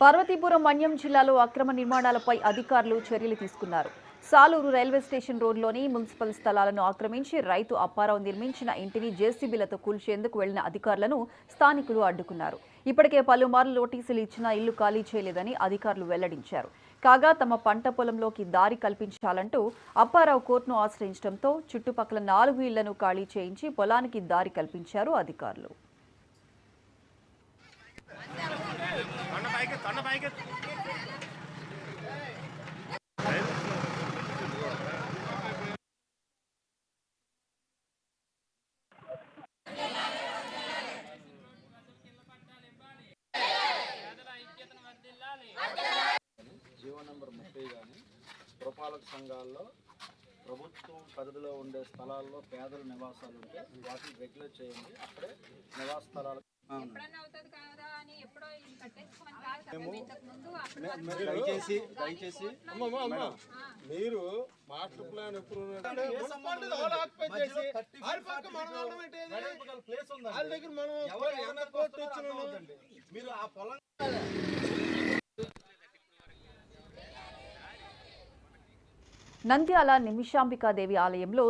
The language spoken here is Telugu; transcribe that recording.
పార్వతీపురం మన్యం జిల్లాలో అక్రమ నిర్మాణాలపై అధికారులు చర్యలు తీసుకున్నారు. సాలూరు రైల్వే స్టేషన్ రోడ్లోని మున్సిపల్ స్థలాలను ఆక్రమించి రైతు అప్పారావు నిర్మించిన ఇంటిని జేసీబీలతో కూల్చేందుకు వెళ్లిన అధికారులను స్థానికులు అడ్డుకున్నారు. ఇప్పటికే పలుమార్లు నోటీసులు ఇచ్చినా ఇల్లు ఖాళీ చేయలేదని అధికారులు వెల్లడించారు. కాగా తమ పంట పొలంలోకి దారి కల్పించాలంటూ అప్పారావు కోర్టును ఆశ్రయించడంతో చుట్టుపక్కల 4 ఇళ్లను ఖాళీ చేయించి పొలానికి దారి కల్పించారు అధికారులు. జీవో నెంబర్ 30 కానీ పురపాలక సంఘాల్లో ప్రభుత్వం పరిధిలో ఉండే స్థలాల్లో పేదల నివాసాలు ఉంటే వాటిని రెగ్యులేట్ చేయండి. అప్పుడే నివాస స్థలాలు దయచేసి మీరు మాస్టర్ ప్లాన్ ఎప్పుడు మీరు ఆ పొలం నంద్యాల నిమిషాంబికాదేవి ఆలయంలో